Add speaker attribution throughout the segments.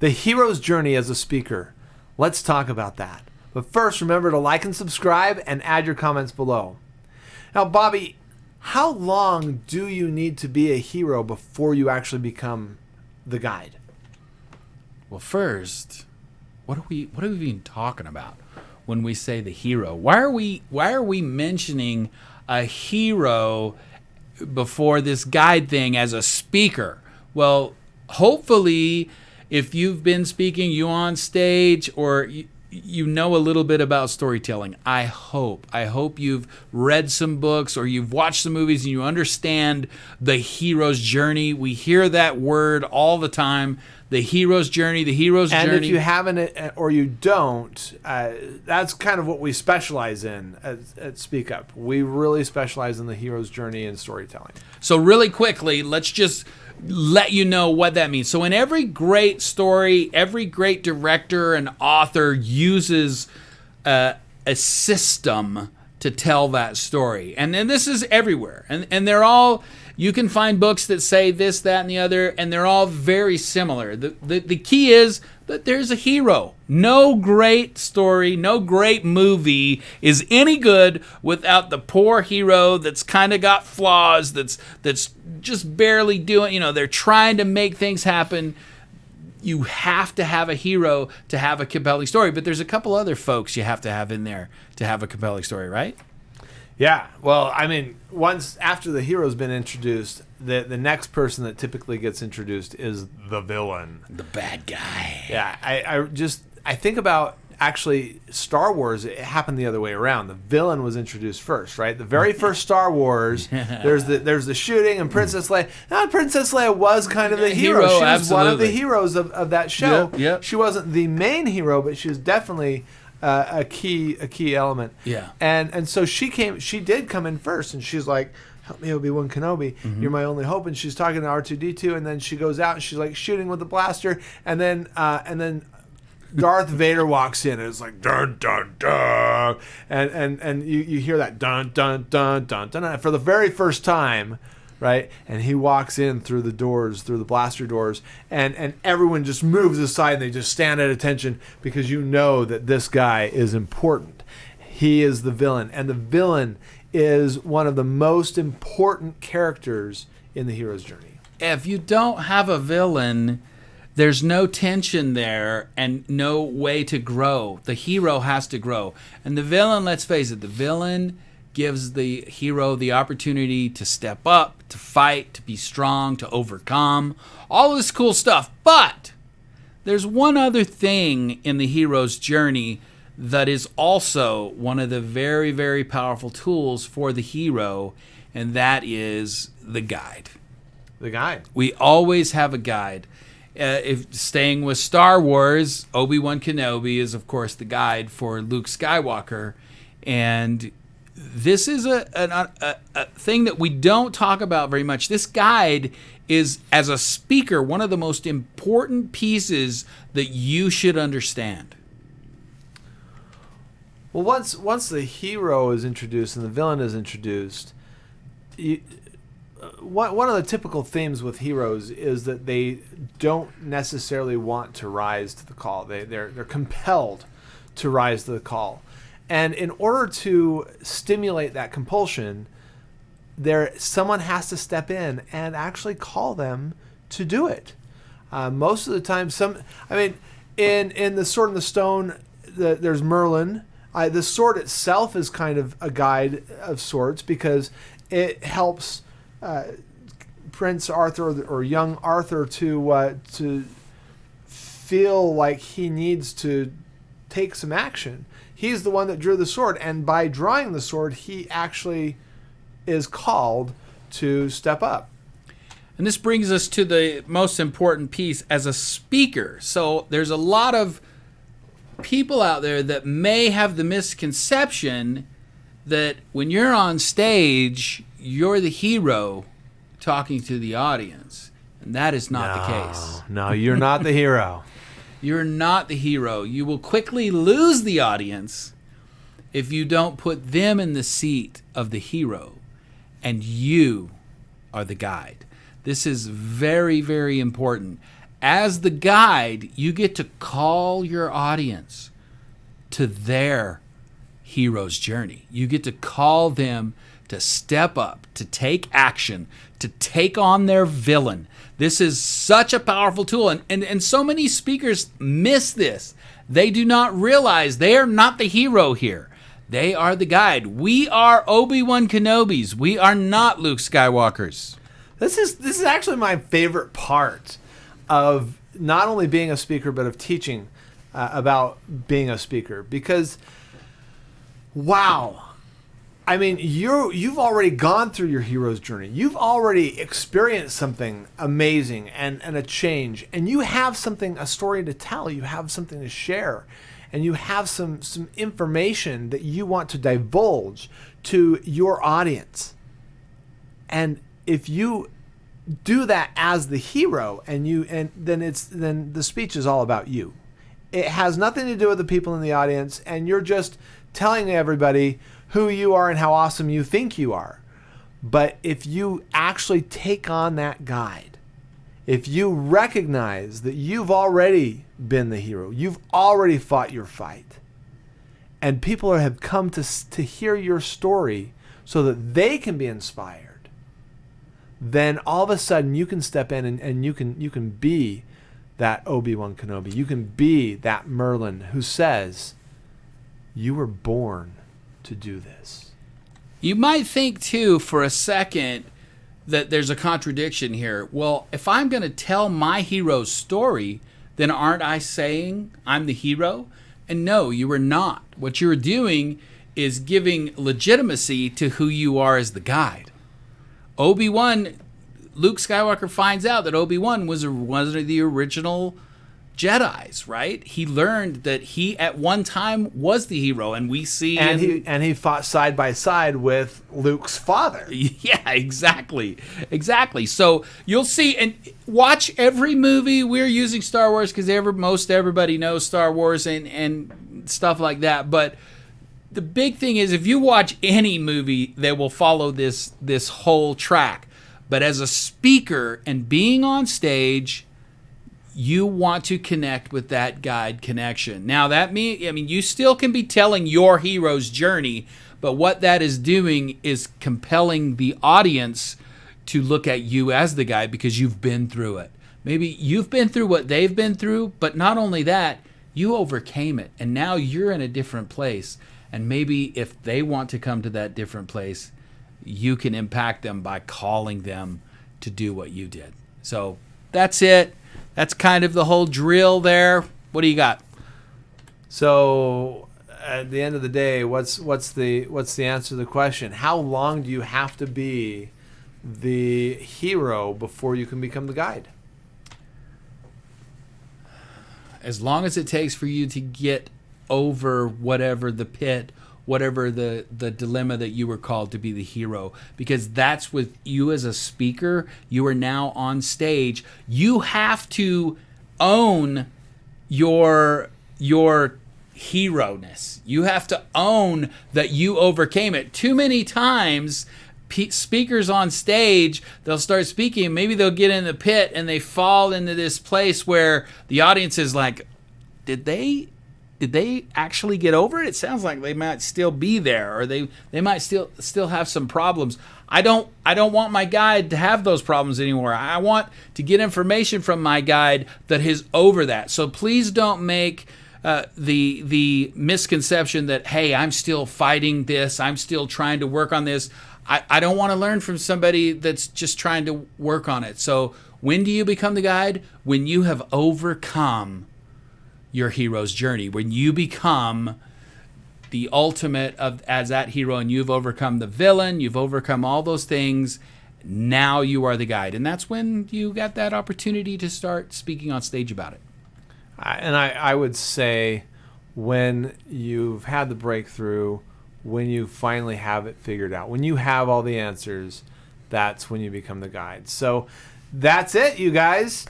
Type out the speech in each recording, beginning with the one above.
Speaker 1: The hero's journey as a speaker. Let's talk about that. But first, remember to like and subscribe and add your comments below. Now, Bobby, how long do you need to be a hero before you actually become the guide?
Speaker 2: Well, first, what are we even talking about when we say the hero? Why are we mentioning a hero before this guide thing as a speaker? Well, hopefully, if you've been speaking, you on stage, or you know a little bit about storytelling. I hope you've read some books or you've watched some movies and you understand the hero's journey. We hear that word all the time. The hero's journey, the hero's journey.
Speaker 1: And if you haven't or you don't, that's kind of what we specialize in at SpeakUp. We really specialize in the hero's journey and storytelling.
Speaker 2: So really quickly, let's just let you know what that means. So in every great story, every great director and author uses a system to tell that story. And then this is everywhere. And they're all, you can find books that say this, that, and the other, and they're all very similar. The key is that there's a hero. No great story, no great movie is any good without the poor hero that's kind of got flaws, that's just barely doing, they're trying to make things happen. You have to have a hero to have a compelling story, but there's a couple other folks you have to have in there to have a compelling story, right?
Speaker 1: Yeah, well, I mean, once after the hero's been introduced, the next person that typically gets introduced is the villain,
Speaker 2: the bad guy.
Speaker 1: Yeah, I think about actually Star Wars. It happened the other way around. The villain was introduced first, right? The very first Star Wars, there's the shooting and Princess Leia. Now, Princess Leia was kind of the hero. She was
Speaker 2: absolutely
Speaker 1: one of the heroes of that show.
Speaker 2: Yep.
Speaker 1: She wasn't the main hero, but she was definitely a key element.
Speaker 2: Yeah.
Speaker 1: And so she did come in first, and she's like, "Help me, Obi-Wan Kenobi. You're my only hope." And she's talking to R2-D2, and then she goes out and she's like shooting with the blaster, and then Darth Vader walks in, and it's like dun dun dun, and you hear that dun dun dun dun dun for the very first time. Right, and he walks in through the doors, through the blaster doors, and everyone just moves aside and they just stand at attention because you know that this guy is important. He is the villain, and the villain is one of the most important characters in the hero's journey.
Speaker 2: If you don't have a villain, there's no tension there and no way to grow. The hero has to grow. And the villain, let's face it, the villain gives the hero the opportunity to step up, to fight, to be strong, to overcome, all this cool stuff. But there's one other thing in the hero's journey that is also one of the very, very powerful tools for the hero, and that is the guide.
Speaker 1: The guide.
Speaker 2: We always have a guide. If staying with Star Wars, Obi-Wan Kenobi is, of course, the guide for Luke Skywalker, and this is a thing that we don't talk about very much. This guide is, as a speaker, one of the most important pieces that you should understand.
Speaker 1: Well, once the hero is introduced and the villain is introduced, one of the typical themes with heroes is that they don't necessarily want to rise to the call. They're compelled to rise to the call. And in order to stimulate that compulsion, someone has to step in and actually call them to do it. Most of the time, in the Sword and the Stone, there's Merlin. The sword itself is kind of a guide of sorts because it helps Prince Arthur or young Arthur to feel like he needs to take some action. He's the one that drew the sword, and by drawing the sword, he actually is called to step up.
Speaker 2: And this brings us to the most important piece as a speaker. So there's a lot of people out there that may have the misconception that when you're on stage, you're the hero talking to the audience. And that is not the case.
Speaker 1: No, you're not the hero.
Speaker 2: You're not the hero. You will quickly lose the audience if you don't put them in the seat of the hero, and you are the guide. This is very, very important. As the guide, you get to call your audience to their hero's journey. You get to call them to step up, to take action, to take on their villain. This is such a powerful tool, and so many speakers miss this. They do not realize they are not the hero here. They are the guide. We are Obi-Wan Kenobis. We are not Luke Skywalkers.
Speaker 1: This is actually my favorite part of not only being a speaker, but of teaching about being a speaker. Because, wow, I mean, you've already gone through your hero's journey. You've already experienced something amazing and a change. And you have a story to tell. You have something to share. And you have some information that you want to divulge to your audience. And if you do that as the hero, then the speech is all about you. It has nothing to do with the people in the audience, and you're just telling everybody who you are and how awesome you think you are. But if you actually take on that guide, if you recognize that you've already been the hero, you've already fought your fight, and people have come to hear your story so that they can be inspired, then all of a sudden you can step in and you can be that Obi-Wan Kenobi. You can be that Merlin who says, you were born to do this.
Speaker 2: You might think, too, for a second that there's a contradiction here. Well, if I'm going to tell my hero's story, then aren't I saying I'm the hero? And no, you are not. What you're doing is giving legitimacy to who you are as the guide. Luke Skywalker finds out that Obi-Wan was one of the original Jedis, right? He learned that he at one time was the hero, and we see
Speaker 1: he fought side by side with Luke's father.
Speaker 2: Yeah, exactly. So you'll see, and watch every movie. We're using Star Wars because most everybody knows Star Wars and stuff like that. But the big thing is, if you watch any movie, they will follow this whole track. But as a speaker and being on stage, you want to connect with that guide connection. Now, you still can be telling your hero's journey, but what that is doing is compelling the audience to look at you as the guide because you've been through it. Maybe you've been through what they've been through, but not only that, you overcame it, and now you're in a different place. And maybe if they want to come to that different place, you can impact them by calling them to do what you did. So that's it. That's kind of the whole drill there. What do you got?
Speaker 1: So at the end of the day, what's the answer to the question? How long do you have to be the hero before you can become the guide?
Speaker 2: As long as it takes for you to get over whatever the pit, whatever the dilemma that you were called to be the hero. Because that's with you as a speaker. You are now on stage. You have to own your hero-ness. You have to own that you overcame it. Too many times, speakers on stage, they'll start speaking, and maybe they'll get in the pit and they fall into this place where the audience is like, did they actually get over it? It sounds like they might still be there, or they might still have some problems. I don't want my guide to have those problems anymore. I want to get information from my guide that is over that. So please don't make the misconception that, hey, I'm still fighting this. I'm still trying to work on this. I don't want to learn from somebody that's just trying to work on it. So when do you become the guide? When you have overcome your hero's journey, when you become the ultimate as that hero, and you've overcome the villain, you've overcome all those things, now you are the guide. And that's when you got that opportunity to start speaking on stage about it.
Speaker 1: And I would say when you've had the breakthrough, when you finally have it figured out, when you have all the answers, that's when you become the guide. So that's it, you guys.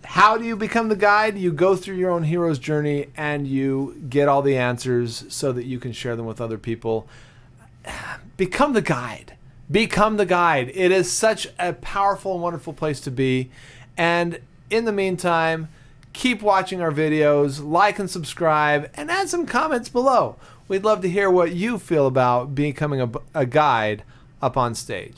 Speaker 1: How do you become the guide? You go through your own hero's journey and you get all the answers so that you can share them with other people. Become the guide. Become the guide. It is such a powerful and wonderful place to be. And In the meantime, keep watching our videos, like and subscribe, and add some comments below. We'd love to hear what you feel about becoming a guide up on stage.